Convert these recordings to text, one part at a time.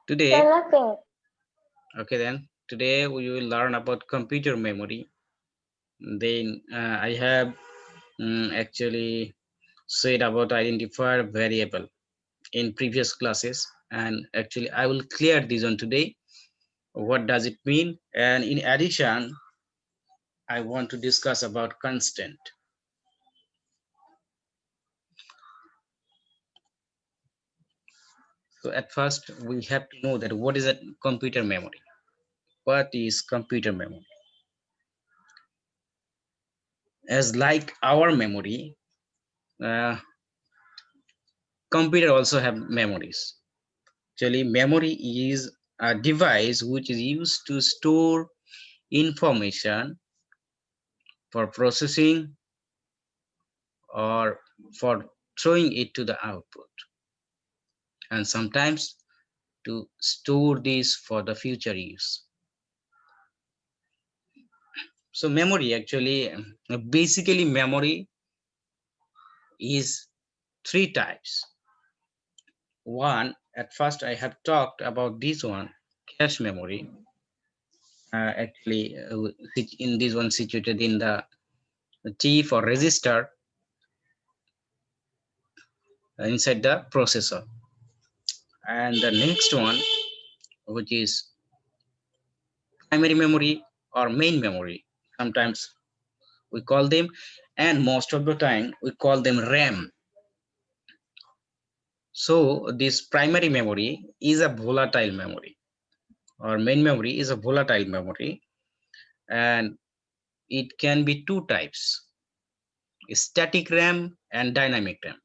Today, Nothing. today we will learn about computer memory. Then I have actually said about identifier variable in previous classes, and actually I will clear this on today. What does it mean? And in addition, I want to discuss about constant. So at first, we have to know that what is a computer memory? What is computer memory? As like our memory, uh, computer also have memories. Actually, memory is a device which is used to store information for processing or for throwing it to the output, and sometimes to store this for the future use. So memory actually, basically memory is three types. One, at first I have talked about this one, cache memory. In this one situated in the chief or register inside the processor. And the next one, which is primary memory or main memory, sometimes we call them, and most of the time we call them RAM. So this primary memory is a volatile memory, or main memory is a volatile memory, and it can be two types: static RAM and dynamic RAM.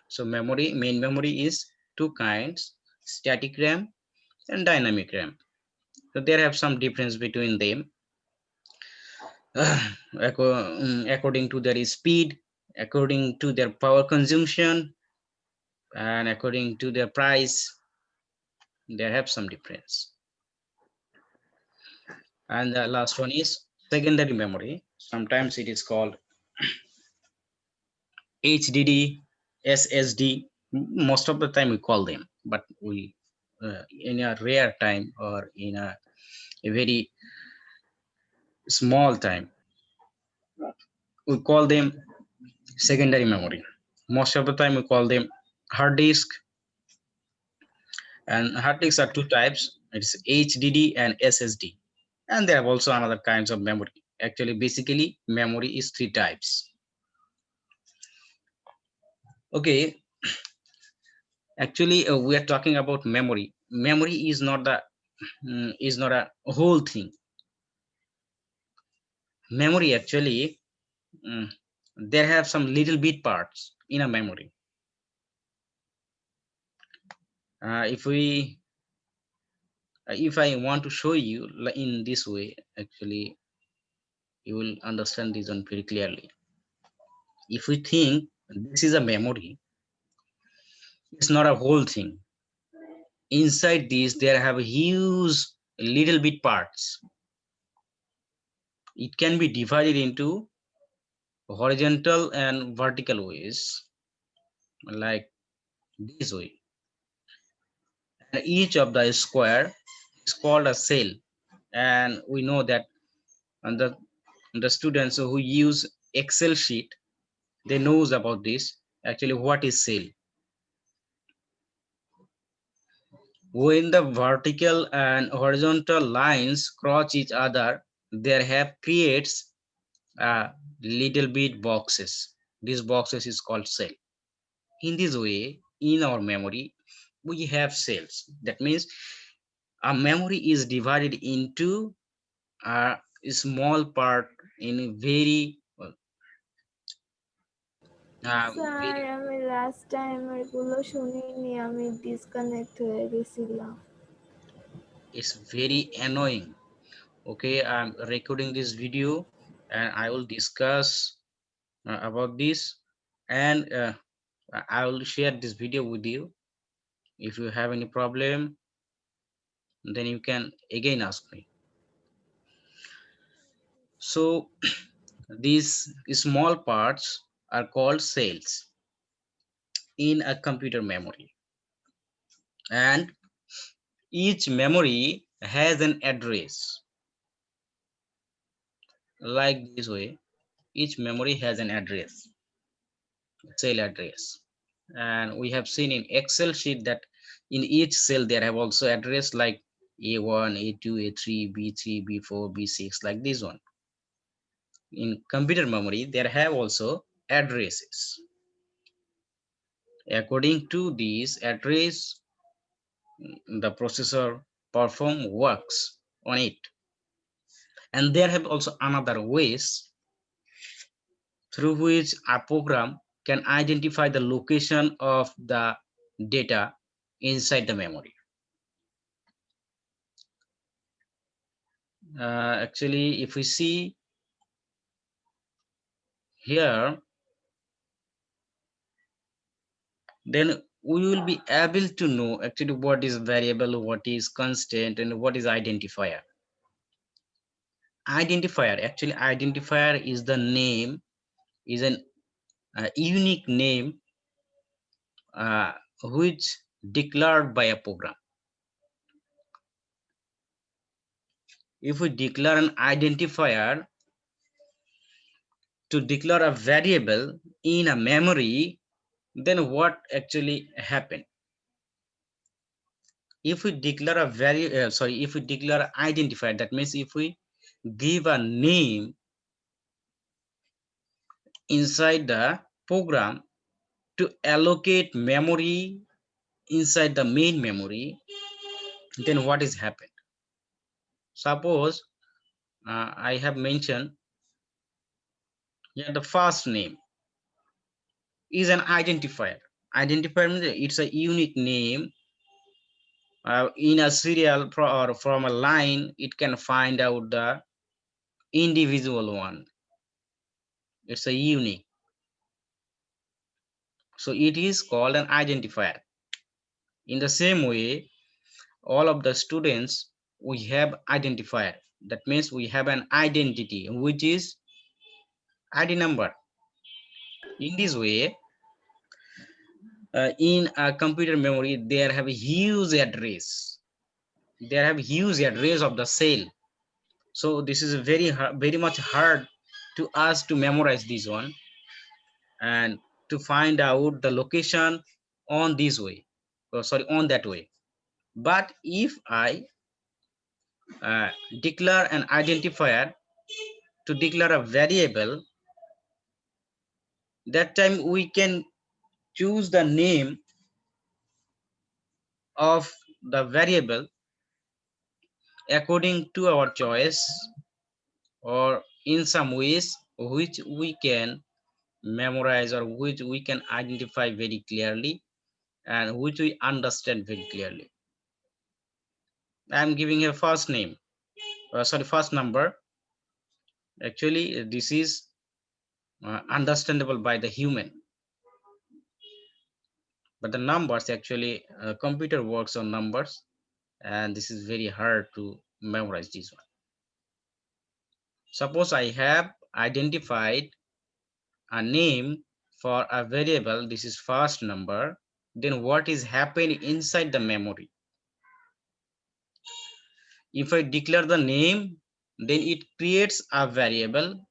So main memory is two kinds: static RAM and dynamic RAM. So there have some difference between them. According to their speed, according to their power consumption, and according to their price, they have some difference. And the last one is secondary memory. Sometimes it is called HDD, SSD. Most of the time we call them, but we in a rare time or in a very small time, we call them secondary memory. Most of the time we call them hard disk, and hard disks are two types. It's HDD and SSD, and there are also another kinds of memory. Actually, basically memory is three types. Okay, actually we are talking about memory. Memory is not a whole thing. Memory actually, mm, there have some little bit parts in a memory. If I want to show you in this way, actually you will understand this one very clearly. If we think this is a memory, it's not a whole thing. Inside this there have huge little bit parts. It can be divided into horizontal and vertical ways, like this way, and each of the square is called a cell. And we know that, and the students who use Excel sheet, they knows about this. Actually, what is cell? When the vertical and horizontal lines cross each other, there have creates a little bit boxes. These boxes is called cell. In this way, in our memory, we have cells. That means a memory is divided into a small part in a very sir very, আমি last টাইমের গুলো শুনিনি, আমি disconnect হয়ে গেছিলাম। it's very annoying. Okay, I'm recording this video and I will discuss about this, and I will share this video with you. If you have any problem, then you can again ask me. So these small parts are called cells in a computer memory, and each memory has an address, like this way. Each memory has an address, cell address. And we have seen in Excel sheet that in each cell there have also address like A1, A2, A3, B3, B4, B6, like this one. In computer memory there have also addresses. According to these address, the processor perform works on it. And there have also another ways through which a program can identify the location of the data inside the memory. Actually, if we see here, then we will be able to know actually what is variable, what is constant, and what is identifier. Identifier is the name, is an unique name uh, which declared by a program. If we declare an identifier to declare a variable in a memory, then what actually happened? If we declare a if we declare identifier, that means if we give a name inside the program to allocate memory inside the main memory, then what is happened? Suppose I have mentioned here the first name is an identifier. Identifier means it's a unique name. In a serial or from a line, it can find out the individual one. It's a unique. So it is called an identifier. In the same way, all of the students, we have identifier. That means we have an identity, which is ID number. In this way, in a computer memory, there have a huge address. There have huge address of the cell. So this is very much hard to us to memorize this one and to find out the location on this way. Oh, sorry, on that way. But if I uh, declare an identifier to declare a variable, that time we can choose the name of the variable according to our choice, or in some ways which we can memorize or which we can identify very clearly and which we understand very clearly. I'm giving a first name, first number. Actually, this is understandable by the human, but the numbers actually computer works on numbers, and this is very hard to memorize this one. Suppose I have identified a name for a variable, this is first number, then what is happening inside the memory? If I declare the name, then it creates a variable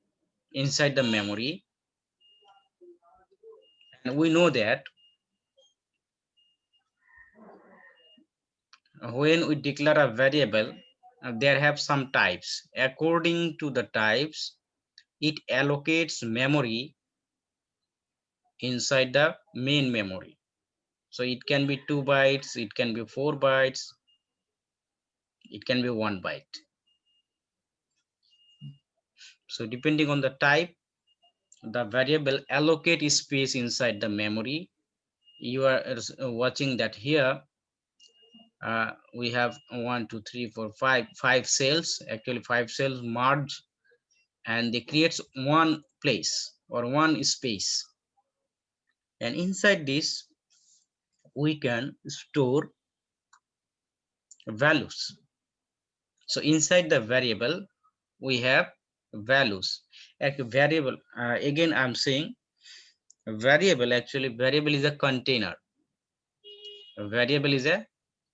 inside the memory, and we know that when we declare a variable, there have some types. According to the types, it allocates memory inside the main memory. So it can be 2 bytes, it can be 4 bytes, it can be 1 byte. So depending on the type, the variable allocate space inside the memory. You are watching that here. We have 1 2 3 4 5 cells, actually 5 cells merge, and they creates one place or one space, and inside this we can store values. So inside the variable we have values. A variable, again I'm saying variable, actually variable is a container. A variable is a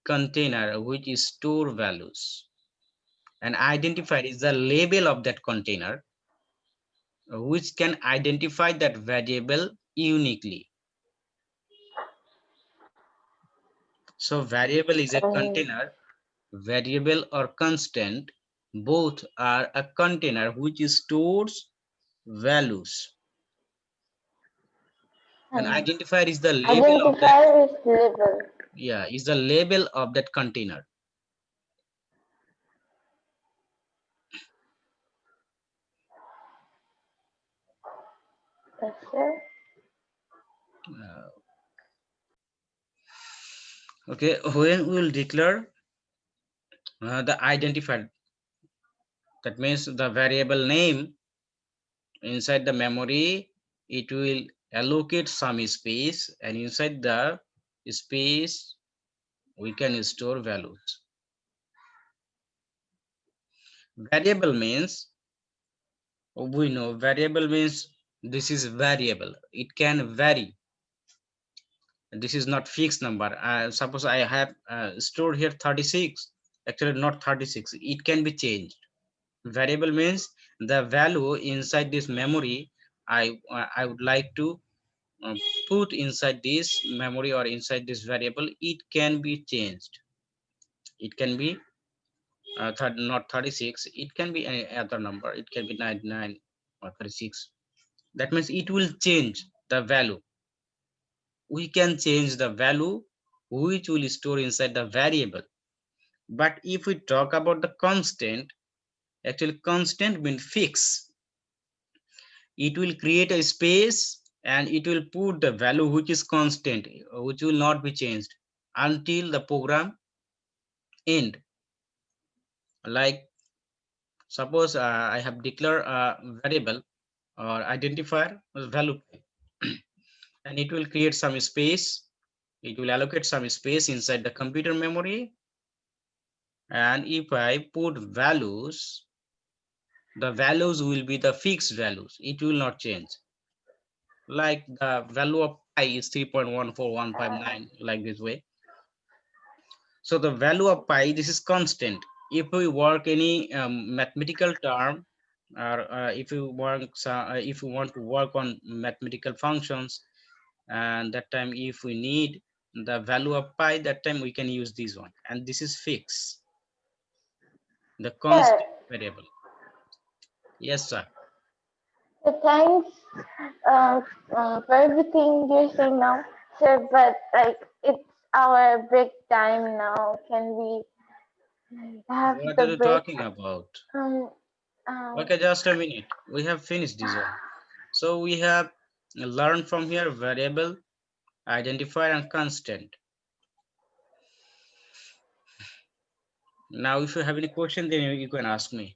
container which store values. An identifier is the label of that container which can identify that variable uniquely. So variable is a Oh, container, variable or constant, both are a container which stores values. An hmm. identifier is the label of that, Identifier is label. yeah, is the label of that container. Yes, sir. Uh, okay, when we will declare the identifier, that means the variable name inside the memory, it will allocate some space, and inside the space we can store values. Variable means, we know variable means this is variable, it can vary, this is not fixed number. Suppose I have stored here 36, actually not 36, it can be changed. Variable means the value inside this memory I would like to uh, put inside this memory or inside this variable, it can be changed. It can be not 36, it can be any other number, it can be 99 or 36. That means it will change the value. We can change the value which will store inside the variable. But if we talk about the constant, actually constant means fix. It will create a space and it will put the value which is constant, which will not be changed until the program end. Like suppose I have declared a variable or identifier as value and it will create some space, it will allocate some space inside the computer memory, and if I put values, the values will be the fixed values, it will not change. Like the value of pi is 3.14159, like this way. So the value of pi, this is constant. If we work any mathematical term, or if we want to work on mathematical functions, and that time if we need the value of pi, that time we can use this one, and this is fixed, the Sir, constant variable. Yes, sir. so thanks for everything you're saying now, sir. But like it's our break time now. Can we have What the are you break? talking about? Um, um, Okay, just a minute. We have finished this one. So we have learned from here variable, identifier, and constant. Now, if you have any question, then you can ask me.